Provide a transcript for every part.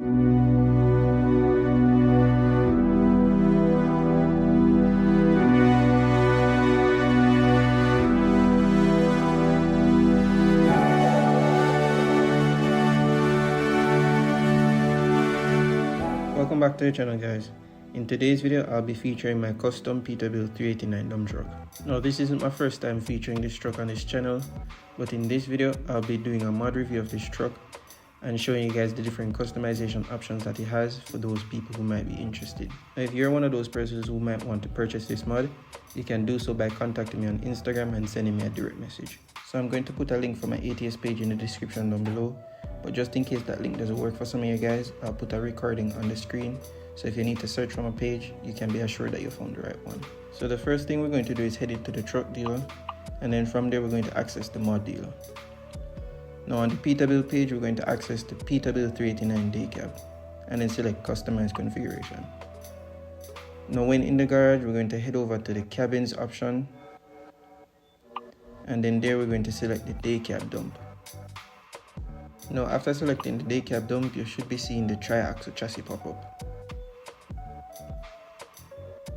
Welcome back to the channel, guys. In today's video, I'll be featuring my custom Peterbilt 389 dump truck. Now, this isn't my first time featuring this truck on this channel, but in this video, I'll be doing a mod review of this truck and showing you guys the different customization options that it has for those people who might be interested. Now, if you're one of those persons who might want to purchase this mod, you can do so by contacting me on Instagram and sending me a direct message. So I'm going to put a link for my ATS page in the description down below, but just in case that link doesn't work for some of you guys, I'll put a recording on the screen. So if you need to search for my page, you can be assured that you found the right one. So the first thing we're going to do is head into the truck dealer, and then from there we're going to access the mod dealer. Now on the Peterbilt page, we're going to access the Peterbilt 389 day cab, and then select customize configuration. Now when in the garage, we're going to head over to the cabins option, and then there we're going to select the day cab dump. Now after selecting the day cab dump, you should be seeing the tri-axle chassis pop up.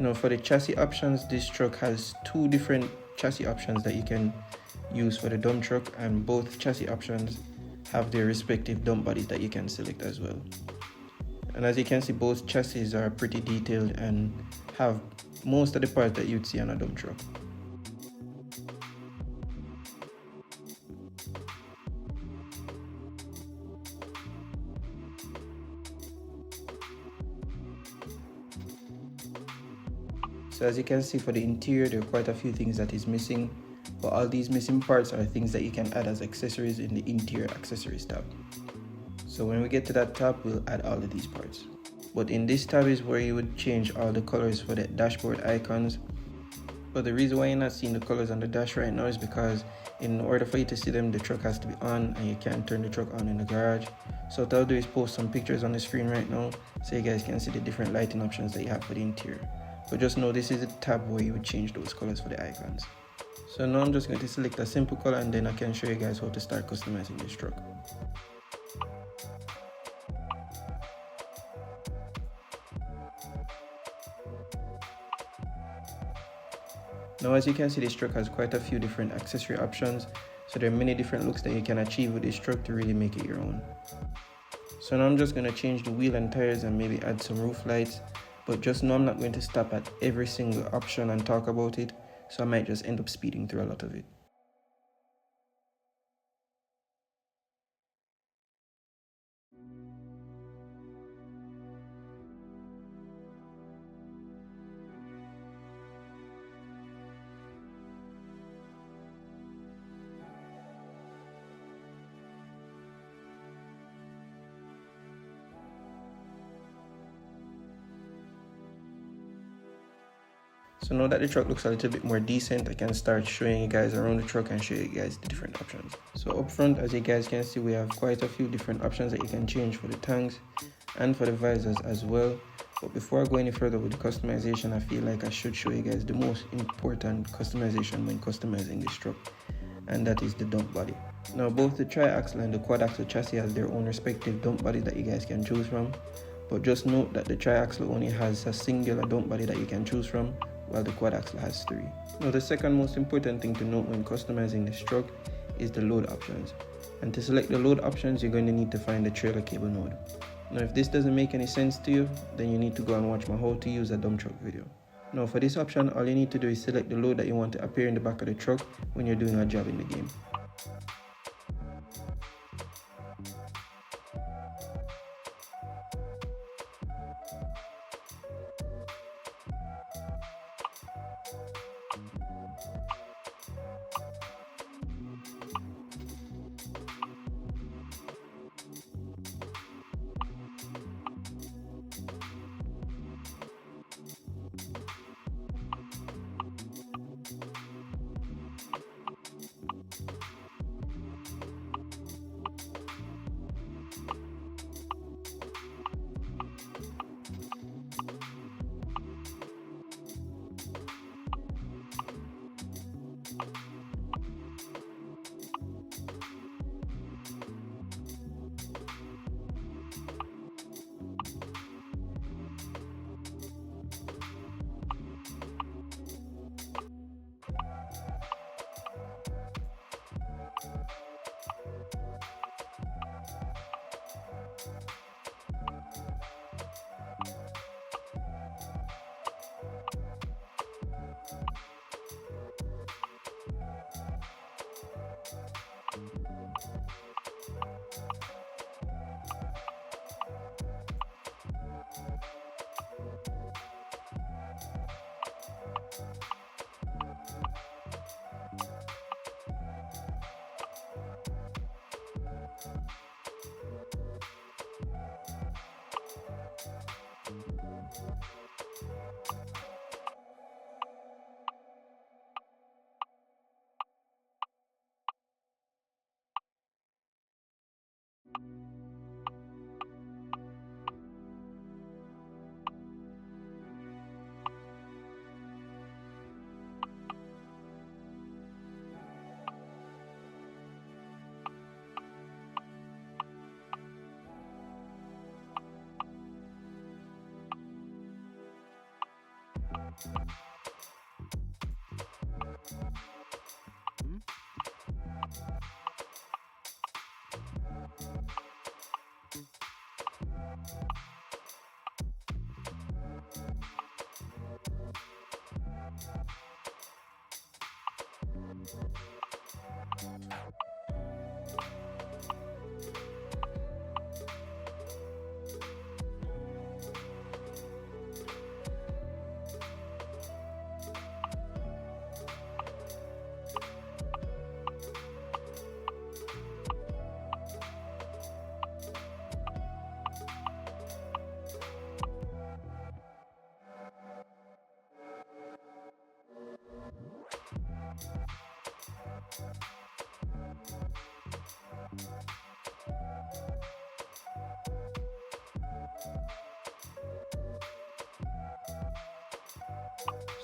Now for the chassis options, this truck has two different chassis options that you can use for the dump truck, and both chassis options have their respective dump bodies that you can select as well. And as you can see, both chassis are pretty detailed and have most of the parts that you'd see on a dump truck. So as you can see, for the interior, there are quite a few things that is missing, but all these missing parts are things that you can add as accessories in the interior accessories tab. So when we get to that tab, we'll add all of these parts. But in this tab is where you would change all the colors for the dashboard icons. But the reason why you're not seeing the colors on the dash right now is because in order for you to see them, the truck has to be on, and you can't turn the truck on in the garage. So what I'll do is post some pictures on the screen right now so you guys can see the different lighting options that you have for the interior. But just know this is a tab where you would change those colors for the icons. So now I'm just going to select a simple color, and then I can show you guys how to start customizing this truck. Now as you can see, this truck has quite a few different accessory options, so there are many different looks that you can achieve with this truck to really make it your own. So now I'm just going to change the wheel and tires and maybe add some roof lights, but just know I'm not going to stop at every single option and talk about it, so I might just end up speeding through a lot of it. So now that the truck looks a little bit more decent, I can start showing you guys around the truck and show you guys the different options. So up front, as you guys can see, we have quite a few different options that you can change for the tanks and for the visors as well. But before I go any further with the customization, I feel like I should show you guys the most important customization when customizing this truck, and that is the dump body. Now both the tri-axle and the quad-axle chassis has their own respective dump body that you guys can choose from, but just note that the tri-axle only has a singular dump body that you can choose from, while the quad axle has 3. Now the second most important thing to note when customizing this truck is the load options. And to select the load options, you're going to need to find the trailer cable node. Now if this doesn't make any sense to you, then you need to go and watch my how to use a dump truck video. Now for this option, all you need to do is select the load that you want to appear in the back of the truck when you're doing a job in the game.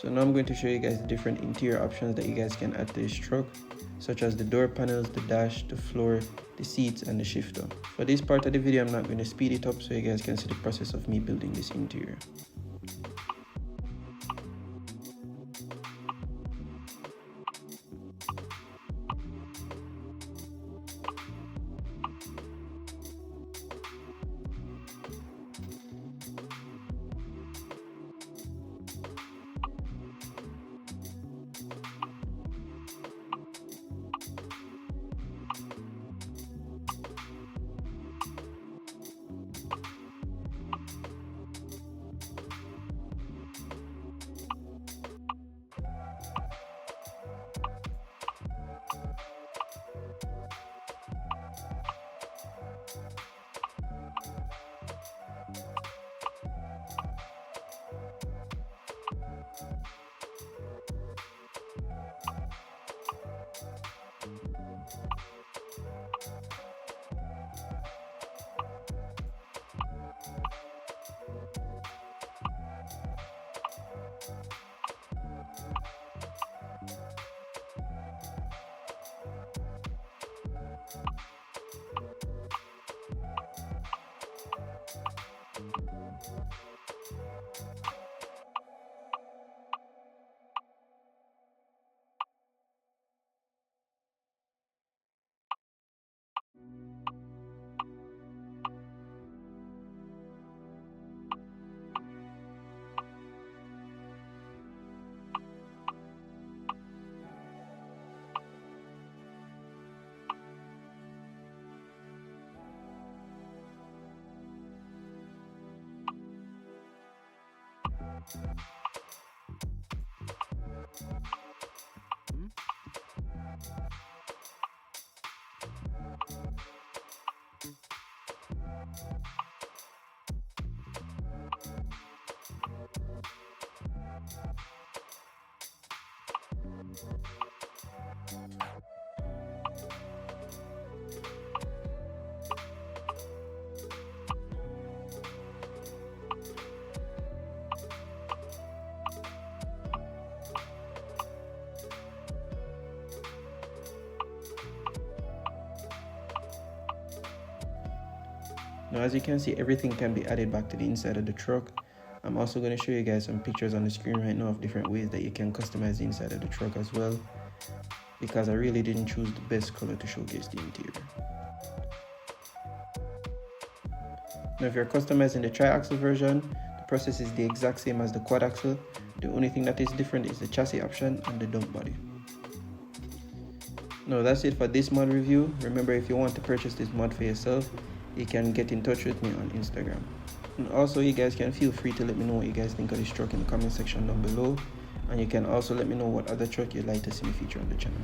So now I'm going to show you guys the different interior options that you guys can add to this truck, such as the door panels, the dash, the floor, the seats, and the shifter. For this part of the video, I'm not going to speed it up so you guys can see the process of me building this interior. Now as you can see, everything can be added back to the inside of the truck. I'm also going to show you guys some pictures on the screen right now of different ways that you can customize the inside of the truck as well, because I really didn't choose the best color to showcase the interior. Now if you're customizing the tri-axle version, the process is the exact same as the quad axle. The only thing that is different is the chassis option and the dump body. Now that's it for this mod review. Remember, if you want to purchase this mod for yourself, you can get in touch with me on Instagram. And also, you guys can feel free to let me know what you guys think of this truck in the comment section down below. And you can also let me know what other truck you'd like to see me feature on the channel.